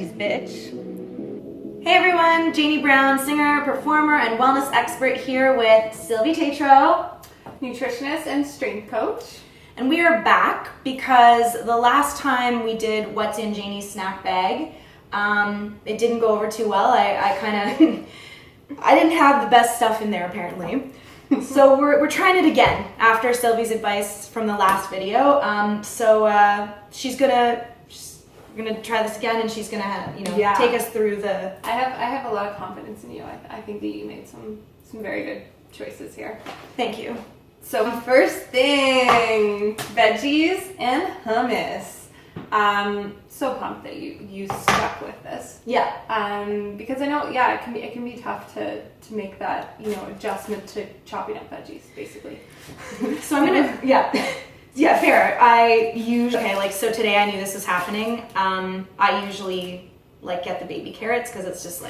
veggies, bitch. Hey everyone, Janey Brown, singer, performer, and wellness expert here with Sylvie Tetrault, nutritionist and strength coach. And we are back because the last time we did What's in Janey's Snack Bag, it didn't go over too well. I kind of, I didn't have the best stuff in there apparently. So we're trying it again after Sylvie's advice from the last video. We're gonna try this again, and she's gonna, take us through the. I have a lot of confidence in you. I think that you made some very good choices here. Thank you. So first thing, veggies and hummus. So pumped that you stuck with this. Yeah. Because I know, it can be tough to make that adjustment to chopping up veggies, basically. So I'm gonna Yeah, fair. So today I knew this was happening. I usually get the baby carrots because it's just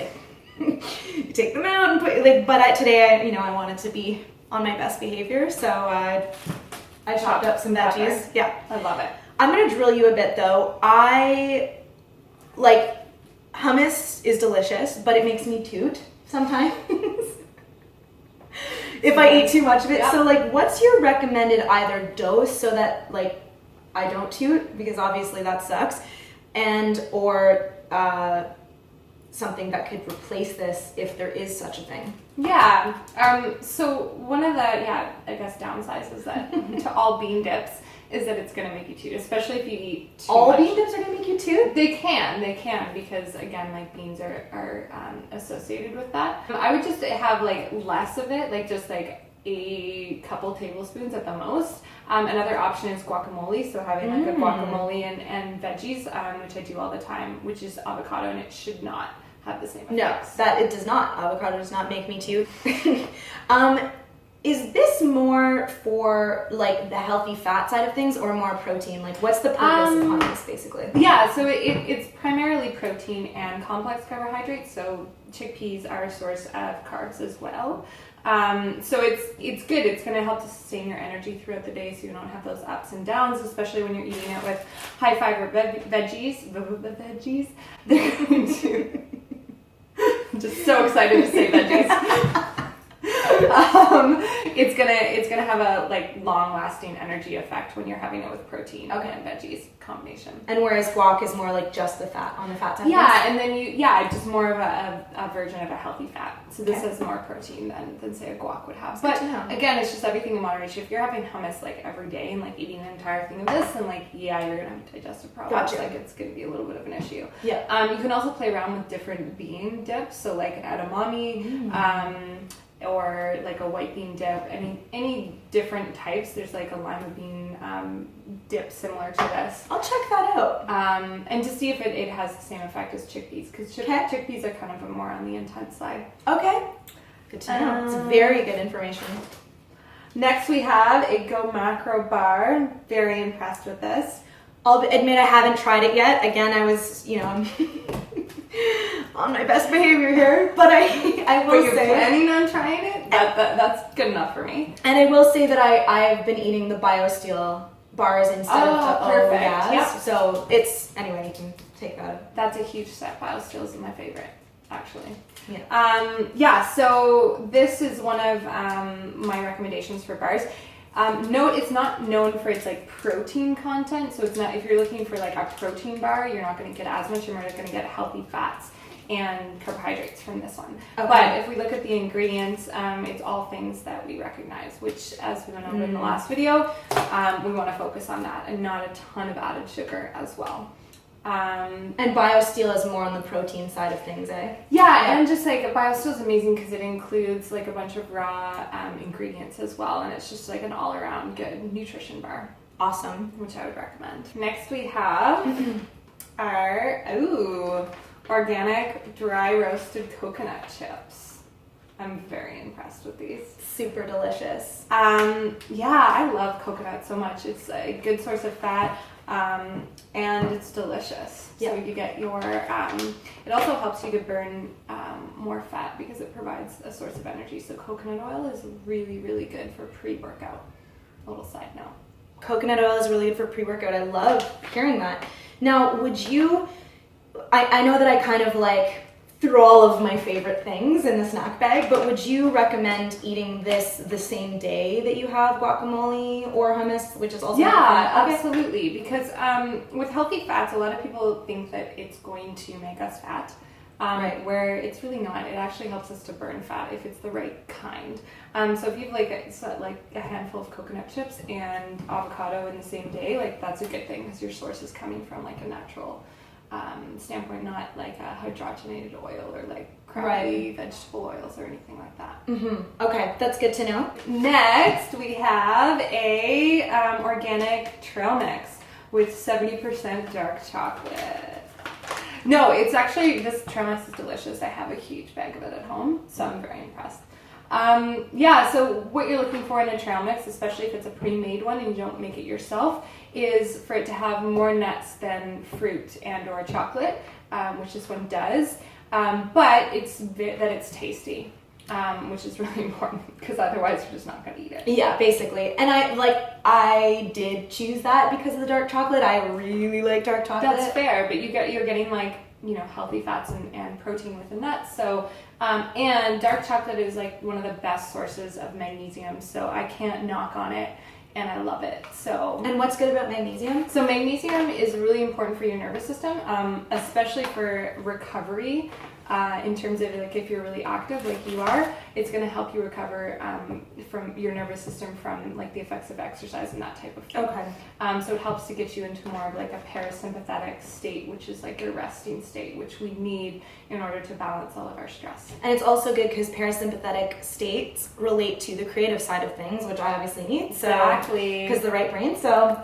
you take them out and put today I wanted to be on my best behavior, so I chopped up some veggies. Okay. Yeah, I love it. I'm gonna drill you a bit though. Hummus is delicious, but it makes me toot sometimes. If I eat too much of it. Yeah. So what's your recommended either dose so that I don't toot, because obviously that sucks, or something that could replace this if there is such a thing? Yeah. So one of the downsides is that to all bean dips is that it's going to make you toot, especially if you eat too all much. Bean dips are going to make you toot? They can because again, beans are associated with that. I would just have less of it, just a couple tablespoons at the most. Another option is guacamole, so having a guacamole and veggies, which I do all the time, which is avocado, and it should not have the same effects. No, that it does not. Avocado does not make me toot. Is this more for the healthy fat side of things or more protein? What's the purpose of hummus basically? Yeah, so it's primarily protein and complex carbohydrates. So chickpeas are a source of carbs as well. So it's good. It's going to help to sustain your energy throughout the day, so you don't have those ups and downs, especially when you're eating it with high fiber veggies. They're going to. I'm just so excited to say veggies. It's gonna have a long lasting energy effect when you're having it with protein and veggies combination. And whereas guac is more just the fat on the fat side. Yeah, and then just more of a version of a healthy fat. So this has more protein than say a guac would have. But again, it's just everything in moderation. If you're having hummus every day and eating an entire thing of this, then you're gonna have digestive problems. Gotcha. It's gonna be a little bit of an issue. Yeah. You can also play around with different bean dips. So an edamame. Or a white bean dip, any different types. There's a lima bean dip similar to this. I'll check that out. And to see if it has the same effect as chickpeas, because chickpeas are kind of more on the intense side. Okay, good to know. It's very good information. Next we have a Go Macro bar. I'm very impressed with this. I'll admit I haven't tried it yet. Again, I was, on my best behavior here, but I will you're say, planning on trying it? That's good enough for me. And I will say that I've been eating the BioSteel bars instead of the perfect. Yep. So it's, anyway, you can take that. That's a huge step. BioSteel is my favorite, actually. Yeah. So this is one of my recommendations for bars. Note, it's not known for its protein content, so it's not, if you're looking for a protein bar, you're not going to get as much. You're going to get healthy fats and carbohydrates from this one. Okay. But if we look at the ingredients, it's all things that we recognize, which, as we went over in the last video, we want to focus on that and not a ton of added sugar as well. And BioSteel is more on the protein side of things, eh? Yeah, and just BioSteel is amazing because it includes a bunch of raw ingredients as well, and it's just an all-around good nutrition bar. Awesome. Which I would recommend. Next we have our organic dry roasted coconut chips. I'm very impressed with these. Super delicious. I love coconut so much. It's a good source of fat. And it's delicious. So you get your, it also helps you to burn more fat because it provides a source of energy. So coconut oil is really, really good for pre-workout. A little side note. Coconut oil is really good for pre-workout. I love hearing that. Now, would you I know that I kind of like threw all of my favorite things in the snack bag, but would you recommend eating this the same day that you have guacamole or hummus, which is also Yeah, okay. absolutely. Because with healthy fats, a lot of people think that it's going to make us fat. Right. Where it's really not. It actually helps us to burn fat if it's the right kind. So if you've like a handful of coconut chips and avocado in the same day, like that's a good thing because your source is coming from like a natural standpoint, not like a hydrogenated oil or like crappy vegetable oils or anything like that. Okay, that's good to know. Next, we have a organic trail mix with 70% dark chocolate. No, it's actually, this trail mix is delicious. I have a huge bag of it at home, so I'm very impressed. Yeah, so what you're looking for in a trail mix, especially if it's a pre-made one and you don't make it yourself, is for it to have more nuts than fruit and or chocolate, which this one does, but that it's tasty. Which is really important because otherwise you're just not going to eat it. Yeah, basically. And I did choose that because of the dark chocolate. I really like dark chocolate. That's fair, but you're getting like, you know, healthy fats and protein with the nuts. So, and dark chocolate is like one of the best sources of magnesium. So I can't knock on it and I love it. So. And what's good about magnesium? So magnesium is really important for your nervous system, especially for recovery. In terms of like if you're really active like you are, it's going to help you recover from your nervous system from like the effects of exercise and that type of thing. Okay. So it helps to get you into more of like a parasympathetic state, which is like your resting state, which we need in order to balance all of our stress. And it's also good because parasympathetic states relate to the creative side of things, which I obviously need. So, exactly. Because the right brain. So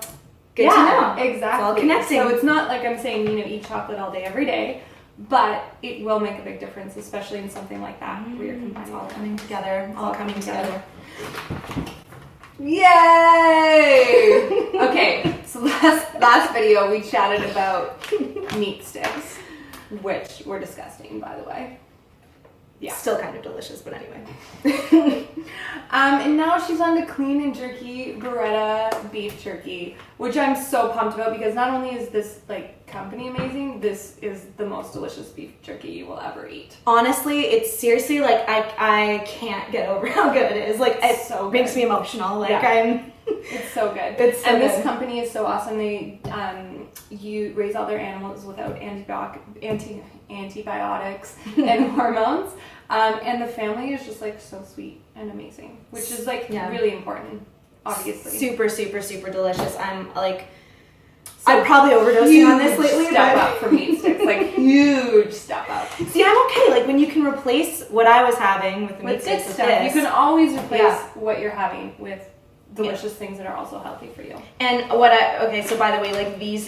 good to know. Exactly. It's all connecting. So it's not like I'm saying, you know, eat chocolate all day every day. But it will make a big difference, especially in something like that where you're combining all coming together. All coming together. Yay! Okay, so last video we chatted about meat sticks, which were disgusting, by the way. Yeah. Still kind of delicious, but anyway. And now she's on to clean and jerky Beretta beef jerky, which I'm so pumped about because not only is this like company amazing, this is the most delicious beef jerky you will ever eat. Honestly, it's seriously like I can't get over how good it is. Like it so makes good. me emotional. Like Yeah. It's so good. It's so and good. This company is so awesome. They you raise all their animals without antibiotics and hormones. And the family is just like so sweet and amazing, which is like really important, obviously. Super, super, super delicious. I'm like, I'm probably overdosing on this lately. Step up for meat sticks, like huge step up. See, I'm okay. Like when you can replace what I was having with the meat sticks with this. You can always replace what you're having with delicious things that are also healthy for you. And so by the way, like this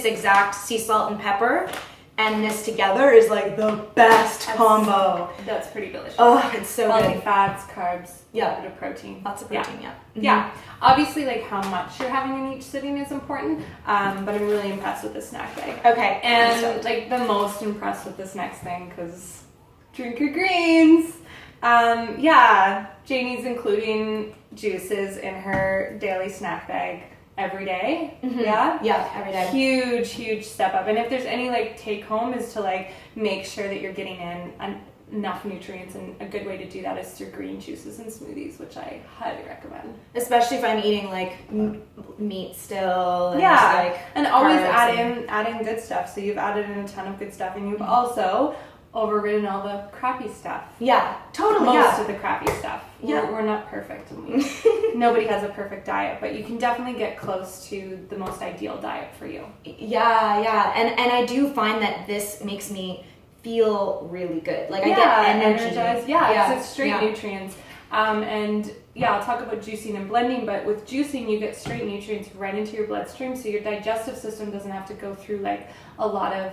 exact sea salt and pepper and this together is like the best combo. That's pretty delicious. Oh, it's so healthy good. fats, carbs, Yeah. a bit of protein. Lots of protein, yeah. Mm-hmm. Yeah. Obviously, like how much you're having in each sitting is important, but I'm really impressed with this snack bag. Okay. And like the most impressed with this next thing because drink your greens. Janey's including juices in her daily snack bag every day. Mm-hmm. Yeah, every day. Huge step up. And if there's any like take home is to like make sure that you're getting in enough nutrients, and a good way to do that is through green juices and smoothies, which I highly recommend. Especially if I'm eating like meat still. And and always carbs add in good stuff. So you've added in a ton of good stuff, and you've also overridden all the crappy stuff. Yeah, totally. Most of the crappy stuff. Yeah. We're not perfect. Nobody has a perfect diet, but you can definitely get close to the most ideal diet for you. Yeah. And I do find that this makes me feel really good. Like I get energized. Yeah, it's straight nutrients. And I'll talk about juicing and blending, but with juicing you get straight nutrients right into your bloodstream, so your digestive system doesn't have to go through like a lot of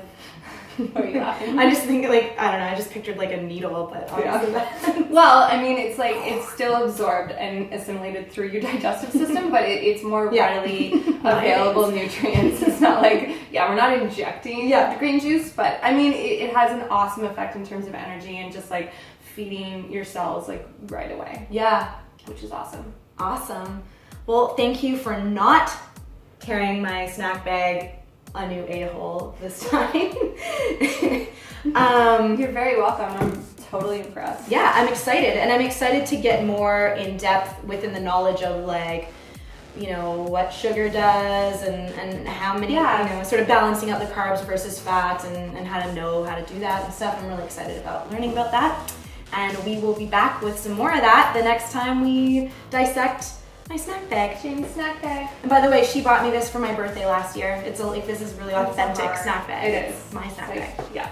What are you laughing? I just think like, I don't know, I just pictured like a needle, but obviously well, I mean, it's like, it's still absorbed and assimilated through your digestive system, but it's more readily available nutrients. It's not like, we're not injecting the green juice, but I mean, it has an awesome effect in terms of energy and just like feeding your cells like right away. Yeah. Which is awesome. Awesome. Well, thank you for not carrying my snack bag a new a-hole this time. You're very welcome. I'm totally impressed. Yeah, I'm excited, and I'm excited to get more in depth within the knowledge of like, you know, what sugar does and how many, you know, sort of balancing out the carbs versus fats and how to know how to do that and stuff. I'm really excited about learning about that. And we will be back with some more of that the next time we dissect my snack bag. Jane's snack bag. And by the way, she bought me this for my birthday last year. It's like, this is really authentic snack bag. It is. It's my snack bag. Yeah.